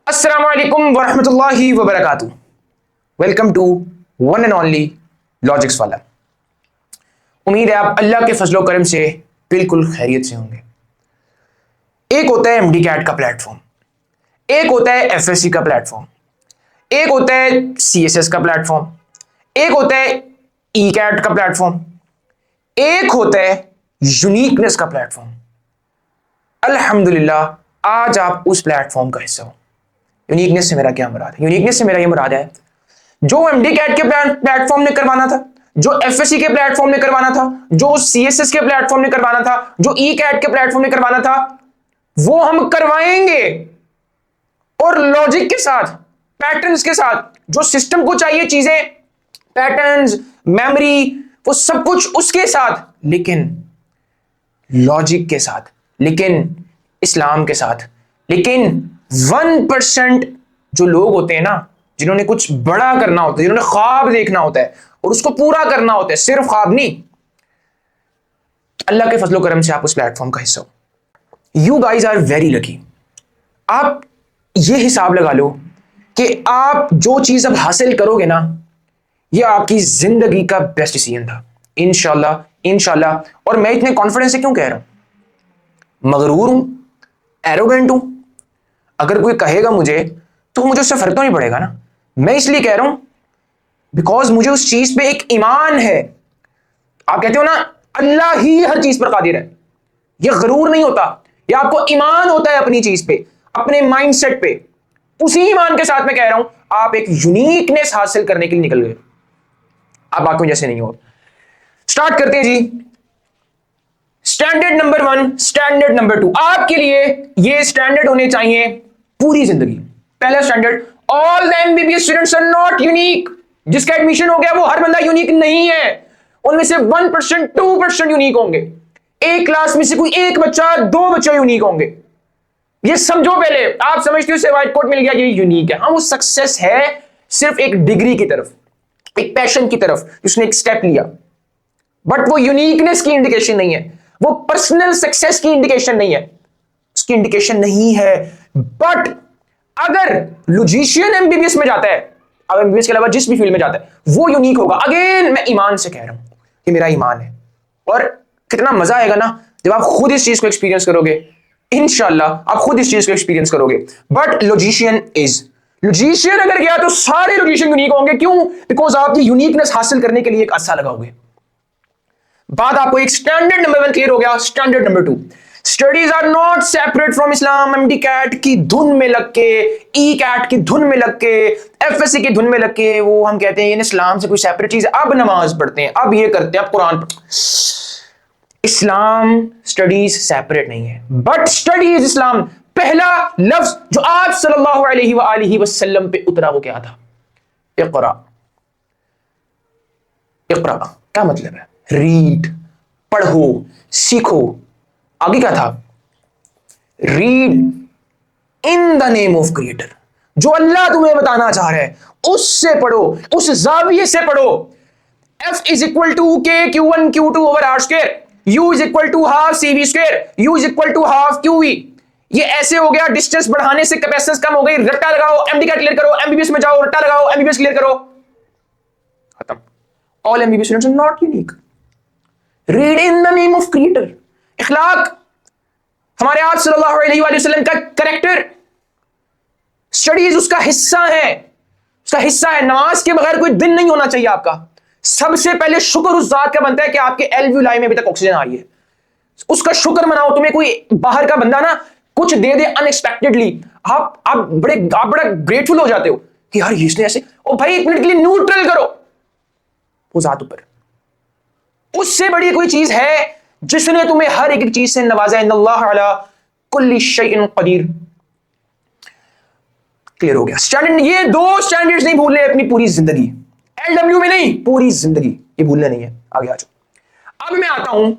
अस्सलामुअलैकुम वरहमतुल्लाहि वबरकातुहू। Welcome to one and only logics वाला। उम्मीद है आप अल्लाह के फजलो करम से बिल्कुल खैरियत से होंगे। एक होता है एमडी कैट का प्लेटफॉर्म, एक होता है एफएससी का प्लेटफॉर्म, एक होता है सीएसएस का प्लेटफॉर्म, एक होता है ई कैट का प्लेटफॉर्म, एक होता है यूनिकनेस का प्लेटफॉर्म। अल्हम्दुलिल्लाह आज आप उस प्लेटफॉर्म का हिस्सा हो। यूनिकनेस से मेरा क्या मुराद है? यूनिकनेस से मेरा ये मुराद है जो एमडी कैट के प्लेटफॉर्म ने करवाना था, जो एफएससी के प्लेटफॉर्म ने करवाना था, जो सीएसएस के प्लेटफॉर्म ने करवाना था, जो ई कैट के प्लेटफॉर्म ने करवाना था, वो हम करवाएंगे। और लॉजिक के साथ, पैटर्न्स के साथ, जो सिस्टम को चाहिए चीजें, पैटर्न्स, मेमोरी, वो सब कुछ उसके साथ, लेकिन लॉजिक के साथ, लेकिन इस्लाम के साथ। लेकिन 1% जो लोग होते हैं ना, जिन्होंने कुछ बड़ा करना होता है, जिन्होंने ख्वाब देखना होता है और उसको पूरा करना होता है, सिर्फ ख्वाब नहीं, अल्लाह के फजलो करम से आप उस प्लेटफॉर्म का हिस्सा हो। You guys are very lucky. आप ये हिसाब लगा लो कि आप जो चीज अब हासिल करोगे ना, ये आपकी जिंदगी का बेस्ट डिसीजन था, इंशाल्लाह इंशाल्लाह। और मैं इतने कॉन्फिडेंस से क्यों कह रहा हूं? मगरूर हूं, एरोगेंट हूं? अगर कोई कहेगा मुझे तो मुझे उससे फर्क तो नहीं पड़ेगा ना। मैं इसलिए कह रहा हूं बिकॉज मुझे उस चीज पे एक ईमान है। आप कहते हो ना, अल्लाह ही हर चीज पर कादिर है। यह गरूर नहीं होता, यह आपको ईमान होता है अपनी चीज पे, अपने माइंडसेट पे। उसी ईमान के साथ मैं कह रहा हूं आप एक यूनिकनेस हासिल करने के लिए निकल गए। आप बाकी जैसे नहीं हो। स्टार्ट करते हैं जी। Standard number 1, standard number 2। आपके लिए ये स्टैंडर्ड होने चाहिए पूरी जिंदगी। पहला standard, all the MBBS students are not unique. जिसका एडमिशन हो गया वो हर बंदा यूनिक नहीं है। उनमें से 1%, 2% यूनिक होंगे। एक क्लास में से कोई एक बच्चा, 2 बच्चे यूनिक होंगे। ये समझो पहले। आप समझते हो इसे व्हाइट कोट मिल गया, ये यूनिक है। हाँ, वो सक्सेस है सिर्फ एक डिग्री की तरफ, एक पैशन की तरफ, उसने एक स्टेप लिया, बट वो यूनिकनेस की इंडिकेशन नहीं है, वो पर्सनल सक्सेस की इंडिकेशन नहीं है, उसकी इंडिकेशन नहीं है। बट अगर लॉजिशियन एमबीबीएस में जाता है, अब एमबीबीएस के अलावा जिस भी फील्ड में जाता है, वो यूनिक होगा। अगेन मैं ईमान से कह रहा हूं कि मेरा ईमान है। और कितना मजा आएगा ना जब आप खुद इस चीज को एक्सपीरियंस करोगे। इंशाल्लाह आप खुद इस चीज को एक्सपीरियंस करोगे। बट लॉजिशियन अगर गया तो सारे लॉजिशियन यूनिक होंगे। क्यों? बिकॉज आप ये यूनिकनेस हासिल करने के लिए एक आसा लगाओगे। बात आपको एक स्टैंडर्ड नंबर 1 क्लियर हो गया। Standard number 2, studies are not separate from Islam. MDCAT की धुन में लग के, ई कैट की धुन में लग के, एफएससी की धुन में लग के वो हम कहते हैं इस्लाम से कोई सेपरेट चीज है। अब नमाज पढ़ते हैं, अब ये करते हैं, अब कुरान पढ़ते हैं। इस्लाम स्टडीज सेपरेट नहीं है, बट स्टडीज इस्लाम। पहला लफ्ज जो आप सल्लल्लाहु अलैहि वसल्लम पे उतरा वो क्या था? इक़रा। इक़रा क्या मतलब है? रीड, पढ़ो, सीखो। आगे क्या था? Read in the name of creator. जो अल्लाह तुम्हें बताना चाह रहा है उससे पढ़ो, उस जाविये से पढ़ो। F is equal to k Q1 Q2 over r square, U is equal to half CV square, U is equal to half QV। ये ऐसे हो गया, डिस्टेंस बढ़ाने से कैपेसिटेंस कम हो गई। रट्टा लगाओ, एमडी कैट क्लियर करो, एमबीबीएस में जाओ, रट्टा लगाओ, एमबीबीएस क्लियर करो, खत्म। All MBBS students are not unique. Read in the name of creator. इखलाक, हमारे आप सल्लल्लाहु अलैहि वसल्लम का कैरेक्टर, स्टडीज उसका हिस्सा है, उसका हिस्सा है। नमाज के बगैर कोई दिन नहीं होना चाहिए आपका। सबसे पहले शुक्र उस जात का बनता है कि आपके एल्वियोलाई में अभी तक ऑक्सीजन आ रही है। उसका शुक्र मनाओ। तुम्हें कोई बाहर का बंदा ना कुछ दे दे अनएक्सपेक्टेडली, आप बड़ा ग्रेटफुल हो जाते हो कि यार इसने ऐसे। ओ भाई, एक मिनट के लिए न्यूट्रल करो वो जात ऊपर। उससे बड़ी कोई चीज है जिसने तुम्हें हर एक चीज से नवाजा? इन्नल्लाह अला कुल्ली शैइन कदीर। क्लियर हो गया स्टैंडर्ड। ये 2 स्टैंडर्ड्स नहीं भूलने अपनी पूरी जिंदगी। एलडब्ल्यू में नहीं, पूरी जिंदगी ये भूलने नहीं है। आगे आ जाओ। अब मैं आता हूं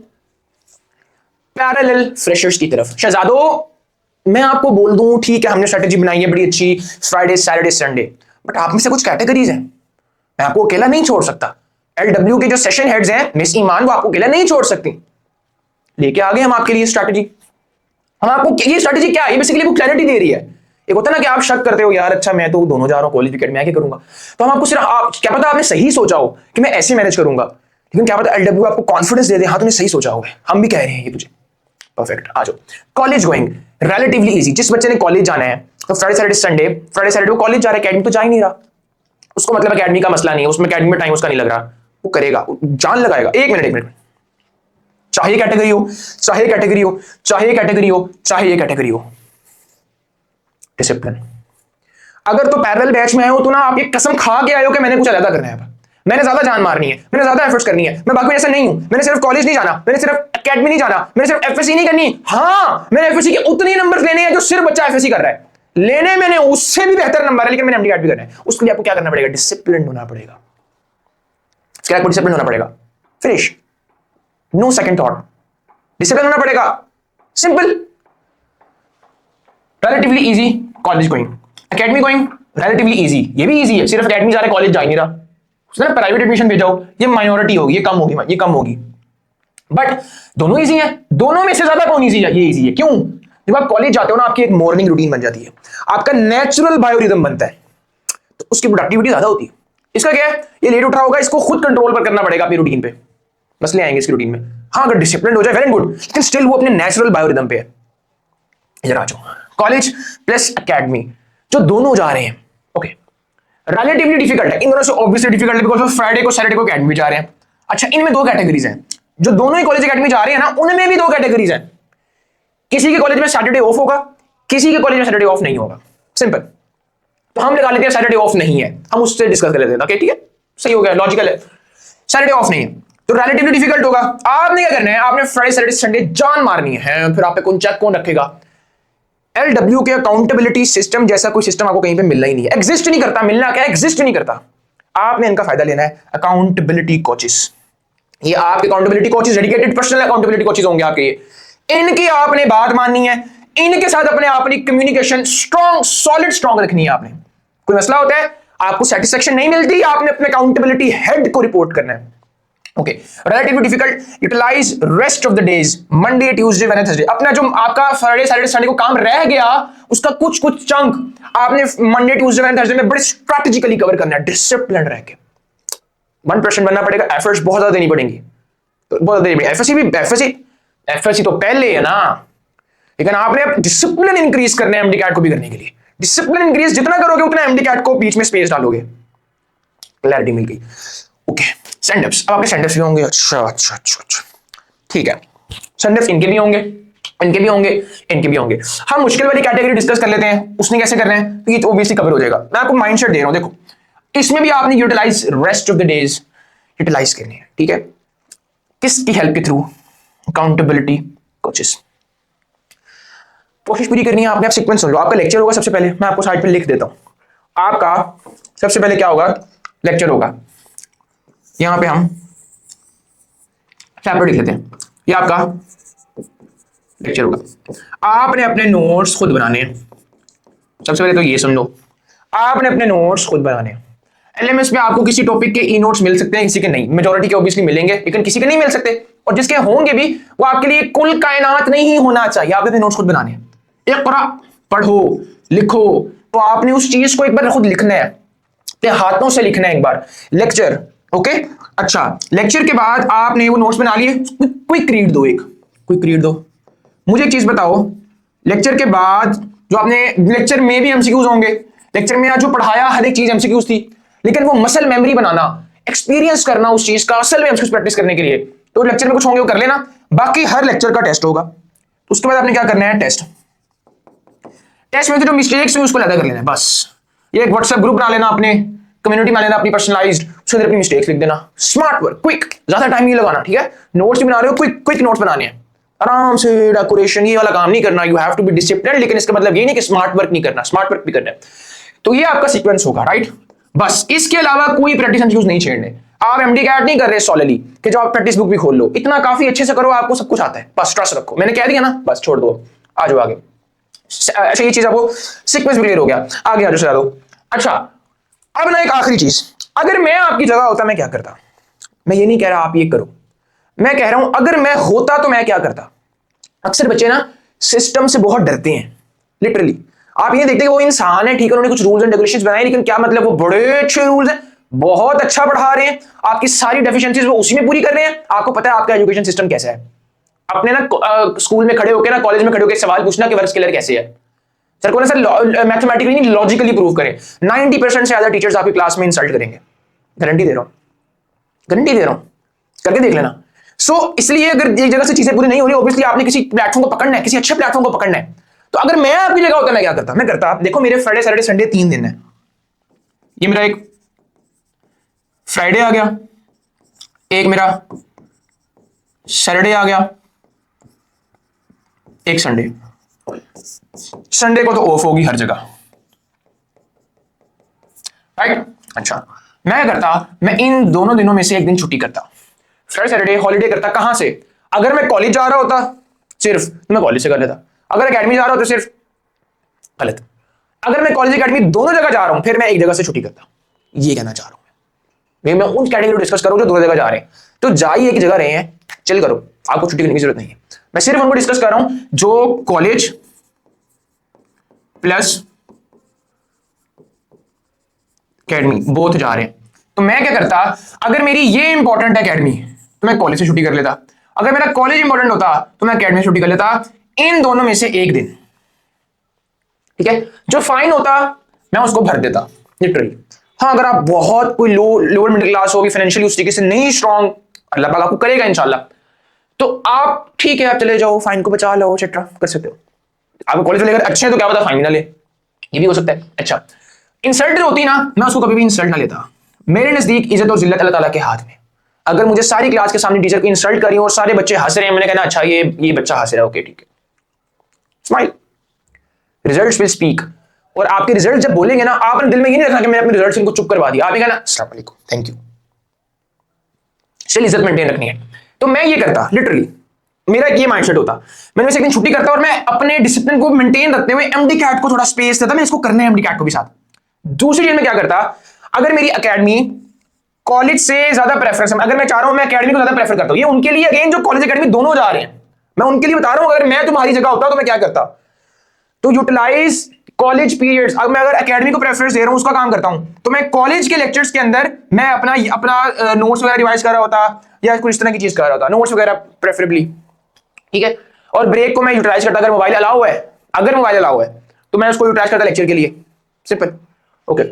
पैरेलल फ्रेशर्स की तरफ। शहजादो, मैं आपको बोल दूं, ठीक है हमने स्ट्रेटेजी बनाई है बड़ी अच्छी, फ्राइडे सैटरडे संडे, बट आप में से कुछ कैटेगरीज हैं, मैं आपको अकेला नहीं छोड़ सकता। एलडब्ल्यू के जो सेशन हेड्स हैं मिस ईमान, वो आपको अकेला नहीं छोड़ सकती। लेके आ गए हम आपके लिए स्ट्रैटेजी। हम आपको ये स्ट्रैटेजी क्या है? ये बेसिकली वो क्लैरिटी दे रही है। एक होता है ना कि आप शक करते हो यार, अच्छा मैं तो दोनों जा रहा हूँ कॉलेज विकेट, मैं क्या करूंगा। तो हम आपको सिर्फ क्या पता आपने सही सोचा हो कि मैं ऐसे मैनेज करूंगा, लेकिन क्या पता एलडब्ल्यू आपको कॉन्फिडेंस दे दे, हाँ तुमने सही सोचा होगा, हम भी कह रहे हैं ये तुझे। परफेक्ट, आ जाओ। College going relatively easy. जिस बच्चे ने कॉलेज जाना है तो Friday Saturday Sunday, Friday Saturday वो कॉलेज जा रहा है, अकेडमी तो जा ही नहीं रहा, उसको मतलब अकेडमी का मसला नहीं है, उसमें अकेडमी में टाइम उसका नहीं लग रहा, वो करेगा, जान लगाएगा। एक मिनट, चाहे कैटेगरी हो, चाहे कैटेगरी हो, चाहे कैटेगरी हो, चाहे ये कैटेगरी हो, डिसिप्लिन। अगर तो पैरेलल बैच में आए हो तो ना आप ये कसम खा के आए हो कि मैंने कुछ अलग करना है, मैंने ज्यादा जान मारनी है, मैंने ज्यादा एफर्ट्स करनी है, मैं बाकी ऐसा नहीं हूं, मैंने सिर्फ कॉलेज नहीं जाना, मैंने सिर्फ एकेडमी नहीं जाना, मैंने सिर्फ एफएससी नहीं करनी। हाँ, मैंने एफएससी के उतने नंबर लेने हैं जो सिर्फ बच्चा एफएससी कर रहा है, लेने मैंने उससे भी बेहतर नंबर है, लेकिन मैंने एमडी भी करना है। उसके लिए आपको क्या करना पड़ेगा? डिसिप्लिन होना पड़ेगा। इसके लिए आपको डिसिप्लिन होना पड़ेगा। Finish, no second thought, discipline होना पड़ेगा। Simple. Relatively easy college going, academy going relatively easy, ये भी इजी है, सिर्फ एकेडमी जा रहे कॉलेज जा ही नहीं रहा, उसने प्राइवेट एडमिशन भेजाओ, ये माइनॉरिटी होगी, ये कम होगी, ये कम होगी। बट दोनों इजी हैं, दोनों में से ज्यादा कौन इजी है? ये इजी है। क्यों? जब आप कॉलेज जाते हो ना, आपकी एक मॉर्निंग रूटीन बन जाती है, आपका नेचुरल बायोरिदम बनता है, तो उसकी प्रोडक्टिविटी ज्यादा होती है। इसका क्या है? ये लेट उठ रहा होगा, इसको खुद कंट्रोल पर करना पड़ेगा अपनी रूटीन पे, मसले आएंगे इसकी रूटीन में। हाँ, अगर डिसिप्लिन हो जाए वेरी गुड, लेकिन स्टिल वो अपने नेचुरल बायोरिदम पे है। इधर आ जाओ, कॉलेज प्लस एकेडमी जो दोनों जा रहे हैं, ओके, रिलेटिवली डिफिकल्ट है। इन दोनों से ऑब्वियसली डिफिकल्ट है, बिकॉज़ फ्राइडे को सैटरडे को एकेडमी जा रहे हैं। अच्छा, इनमें दो कैटेगरीज हैं, जो दोनों ही कॉलेज एकेडमी जा रहे हैं ना, उनमें भी दो कैटेगरीज हैं। किसी के कॉलेज में सैटरडे ऑफ होगा, किसी के कॉलेज में सैटरडे ऑफ नहीं होगा। सिंपल। तो हम लगा लेते हैं सैटरडे ऑफ नहीं है, हम उससे डिस्कस कर लेते हैं। ओके, ठीक है, सही हो गया, लॉजिकल है। सैटरडे ऑफ नहीं है तो रिलेटिवली डिफिकल्ट होगा। आपने क्या करना है? आपने फ्राइडे सैटरडे संडे जान मारनी है, फिर आप पे कौन चेक कौन रखेगा? एलडब्ल्यू के अकाउंटेबिलिटी सिस्टम जैसा कोई सिस्टम आपको कहीं पे मिलना ही नहीं है, एग्जिस्ट नहीं करता। मिलना क्या? एग्जिस्ट नहीं करता। आपने इनका फायदा लेना है। अकाउंटेबिलिटी कोचेस, ये आपके accountability coaches, dedicated personal accountability coaches होंगे आपके। इनकी आपने बात माननी है, इनके साथ अपनी कम्युनिकेशन स्ट्रॉन्ग, सॉलिड स्ट्रॉन्ग रखनी है। आपने कोई मसला होता है, आपको सेटिस्फेक्शन नहीं मिलती, आपने अपने अकाउंटेबिलिटी हेड को रिपोर्ट करना है। Okay, relatively difficult, utilise rest of the days, Monday Tuesday Wednesday. अपना जो आपका फ्राइडे सैटरडे संडे को काम रह गया, उसका कुछ चंक आपने मंडे ट्यूसडे वेडनेसडे में बड़े स्ट्रैटेजिकली कवर करना है, डिसिप्लिन रह के। 1% बनना पड़ेगा, एफर्ट्स बहुत ज्यादा देनी पड़ेंगी, तो बहुत ज्यादा देनी पड़ेगी। एफएससी तो पहले है ना, लेकिन आपने डिसिप्लिन इंक्रीज करना है एमडी कैट को भी करने के लिए। डिसिप्लिन इंक्रीज जितना करोगे उतना एमडी कैट को बीच में स्पेस डालोगे। क्लैरिटी मिल गई। ओके, सेंडअप्स, अब आपके सेंडअप्स भी होंगे। अच्छा, ठीक है, सेंडअप्स इनके भी होंगे, इनके भी होंगे, इनके भी होंगे। हम मुश्किल वाली कैटेगरी डिस्कस कर लेते हैं, उसने कैसे करना है, तो ये तो ऑब्वियसली कवर हो जाएगा। मैं आपको माइंडसेट दे रहा हूं, देखो इसमें भी आपने utilise rest of the days utilise करनी है, ठीक है। किसकी हेल्प के थ्रू? Accountability coaches. कोशिश पूरी करनी है आपने। आप सीक्वेंस सुन लो। आपका लेक्चर होगा सबसे पहले, मैं आपको साइड पे लिख देता हूं। आपका सबसे पहले क्या होगा? लेक्चर होगा। यहां पे हम चैप्टर लिख लेते हैं, ये आपका लेक्चर होगा। आपने अपने नोट्स खुद बनाने हैं। सबसे पहले तो ये सुन लो, आपने अपने नोट्स खुद बनाने हैं। एलएमएस में आपको किसी टॉपिक के ई नोट्स मिल सकते हैं, किसी के नहीं। मेजॉरिटी के ऑब्वियसली मिलेंगे, लेकिन किसी के नहीं मिल सकते, और जिसके होंगे भी वो आपके लिए कुल कायनात नहीं होना चाहिए। आपने अपने नोट्स खुद बनाने हैं। इक़रा, पढ़ो, लिखो, तो आपने उस चीज को एक बार खुद लिखना है, अपने हाथों से लिखना है एक बार। Lecture, okay. अच्छा, लेक्चर के बाद आपने वो नोट्स बना लिए, क्विक रीड दो, एक क्विक रीड दो। मुझे एक चीज बताओ, लेक्चर के बाद जो आपने, लेक्चर में भी एमसीक्यूज होंगे, लेक्चर में जो पढ़ाया हर एक चीज एमसीक्यूज थी, लेकिन वो मसल मेमोरी बनाना, एक्सपीरियंस करना उस चीज का, असल में एमसीक्यूज प्रैक्टिस करने के लिए, तो लेक्चर में कुछ होंगे वो कर लेना। बाकी हर लेक्चर का टेस्ट होगा, तो उसके बाद आपने क्या करना है? टेस्ट में जो मिस्टेक्स हुई उसको अलग कर लेना है, बस। ये एक व्हाट्सएप ग्रुप बना लेना, अपने कम्युनिटी बना लेना अपनी पर्सनलाइज्ड, उसके अंदर अपनी मिस्टेक्स लिख देना। स्मार्ट वर्क, क्विक, ज्यादा टाइम नहीं लगाना, ठीक है। नोट्स भी बना रहे हो, क्विक नोट्स बनाने हैं, आराम से। डेकोरेशन ये वाला काम नहीं करना, you have to be disciplined, लेकिन इसका मतलब ये नहीं कि स्मार्ट वर्क नहीं करना, स्मार्ट वर्क भी करना है। तो ये आपका सीक्वेंस होगा, राइट। बस इसके अलावा कोई प्रैक्टिस यूज नहीं छेड़ने। आप एमडी कैट नहीं कर रहे सॉलिडली कि जो आप प्रैक्टिस बुक भी खोल लो, इतना काफी अच्छे से करो, आपको सब कुछ आता है, बस ट्रस्ट रखो। मैंने कह दिया ना, बस छोड़ दो, आ जाओ आगे। अच्छा, ये चीज आपको सीक्वेंस भी क्लियर हो गया, आगे आ जाओ। अच्छा, अब ना एक आखिरी चीज, अगर मैं आपकी जगह होता मैं क्या करता? मैं ये नहीं कह रहा आप ये करो, मैं कह रहा हूं अगर मैं होता तो मैं क्या करता। अक्सर बच्चे ना सिस्टम से बहुत डरते हैं, लिटरली। आप ये देखते हैं कि वो इंसान है, ठीक है, उन्होंने कुछ रूल्स एंड रेगुलेशंस बनाए, लेकिन क्या मतलब वो बड़े अच्छे रूल्स हैं, बहुत अच्छा पढ़ा रहे हैं, आपकी सारी डेफिशिएंसीज वो उसी में पूरी कर रहे हैं। आपको पता है आपका एजुकेशन सिस्टम कैसा है? अपने ना स्कूल में खड़े होकर ना, कॉलेज में खड़े होकर सवाल पूछना कि वर्क स्केलर कैसे है, सर को ना सर मैथमेटिकली नहीं लॉजिकली प्रूव करें। 90% से ज्यादा टीचर्स आपकी क्लास में इंसल्ट करेंगे, गारंटी दे रहा हूं, गारंटी दे रहा हूं, करके देख लेना। इसलिए अगर एक जगह से चीजें पूरी नहीं हो रही, ऑब्वियसली आपने किसी प्लेटफॉर्म को पकड़ना है, किसी अच्छे प्लेटफॉर्म को पकड़ना है। तो अगर मैं आपकी जगह होता मैं क्या करता? मैं करता, देखो मेरे फ्राइडे सैटरडे संडे 3 दिन है, ये मेरा एक फ्राइडे आ गया, एक मेरा सैटरडे आ गया, एक संडे। संडे को तो ऑफ होगी हर जगह, राइट? अच्छा, मैं करता, मैं इन दोनों दिनों में से एक दिन छुट्टी करता, फ्राइडे सैटरडे हॉलीडे करता। कहां से? अगर मैं कॉलेज जा रहा होता सिर्फ तो मैं कॉलेज से कर लेता, अगर एकेडमी जा रहा होता सिर्फ, गलत। अगर मैं कॉलेज एकेडमी दोनों जगह जा रहा हूं फिर मैं एक जगह से छुट्टी करता। ये कहना चाह रहा हूं मैं उन कैटेगरी डिस्कस करूं जो दोनों जगह जा रहे हैं, तो जा ही एक जगह रहे हैं, चिल करो, आपको छुट्टी करने की जरूरत नहीं है। मैं सिर्फ उनको डिस्कस कर रहा हूं जो कॉलेज प्लस एकेडमी बोथ जा रहे हैं। तो मैं क्या करता, अगर मेरी ये इंपॉर्टेंट है एकेडमी तो मैं कॉलेज से छुट्टी कर लेता, अगर मेरा कॉलेज इंपॉर्टेंट होता तो मैं एकेडमी से छुट्टी कर लेता, इन दोनों में से एक दिन, ठीक है? जो फाइन होता मैं उसको भर देता लिटरली। हाँ, अगर आप बहुत कोई लोअर मिडिल क्लास होगी, फाइनेंशियली उस तरीके से नहीं स्ट्रांग, अल्लाह पाक आपको करेगा इंशाल्लाह, तो आप ठीक है, आप चले जाओ, फाइन को बचा लो, एक्सेट्रा कर सकते हो। आप कॉलेज में लेकर अच्छे हैं तो क्या पता फाइन ना ले, ये भी हो सकता है। अच्छा, इंसल्ट होती ना, मैं उसको कभी भी इंसल्ट ना लेता। मेरे नजदीक इज्जत और जिल्लत अल्लाह ताला के हाथ में। अगर मुझे सारी क्लास के सामने टीचर को इंसल्ट करी और सारे बच्चे हंस रहे हैं, मैंने कहना अच्छा ये बच्चा हंस रहा है, ओके ठीक है, स्माइल, रिजल्ट्स विल स्पीक। और आपके रिजल्ट जब बोलेंगे ना, आपने दिल में ये नहीं रखना कि मैंने अपने रिजल्ट इनको चुप करवा दिया, आप ये कहना अस्सलाम वालेकुम, थैंक यू। स्टिल इज्जत मेंटेन रखनी है। तो मैं ये करता लिटरली, मेरा ये माइंडसेट होता, मैंने एक दिन छुट्टी करता और मैं अपने डिसिप्लिन को मेंटेन रखते हुए एमडी कैट को थोड़ा स्पेस देता, मैं इसको करना है एमडी कैट को भी साथ। दूसरी चीज में क्या करता, अगर मेरी एकेडमी कॉलेज से ज्यादा प्रेफरेंस है, अगर मैं चाह रहा हूं मैं एकेडमी को ज्यादा प्रेफर करता हूं, ये उनके लिए अगेन जो कॉलेज एकेडमी दोनों जा रहे हैं, मैं उनके लिए बता रहा हूं, अगर मैं तुम्हारी जगह होता तो मैं क्या करता, तो यूटिलाइज कॉलेज पीरियड्स। अब मैं अगर एकेडमी को प्रेफरेंस दे रहा हूं, उसका काम करता हूं, तो मैं कॉलेज के लेक्चर्स के अंदर मैं अपना नोट्स वगैरह रिवाइज कर रहा होता या कुछ इस तरह की चीज कर रहा होता, नोट्स वगैरह प्रेफरेबली, ठीक है? और ब्रेक को मैं यूटिलाइज करता, अगर मोबाइल अलाउ है, अगर मोबाइल अलाउ है तो मैं उसको यूटिलाइज करता लेक्चर के लिए, सिंपल, ओके।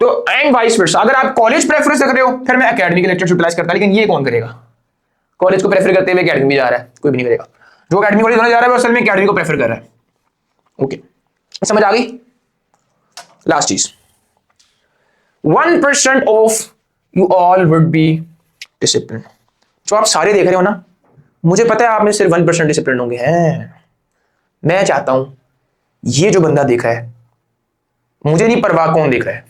तो एंड वाइस वर्सा, अगर आप कॉलेज प्रेफरेंस कर रहे हो फिर मैं एकेडमी के लेक्चर यूटिलाइज करता, लेकिन ये कौन करेगा? कॉलेज को प्रेफर करते हुए एकेडमी जा रहा है, कोई भी नहीं करेगा। जो एकेडमी कॉलेज जा रहा है वो असल में एकेडमी को प्रेफर कर रहा है, ओके, समझ आ गई? लास्ट चीज, 1% of you all would be discipline. जो आप सारे देख रहे हो ना, मुझे पता है आप में सिर्फ 1% डिसिप्लिन होंगे हैं। मैं चाहता हूं ये जो बंदा देख रहा है, मुझे नहीं परवाह कौन देख रहा है,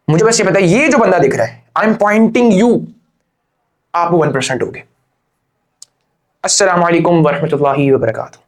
मुझे बस ये पता है ये जो बंदा देख रहा है, आई एम पॉइंटिंग यू, आप 1% होगे। अस्सलाम वालेकुम वरहमतुल्लाहि वबरकातुहू।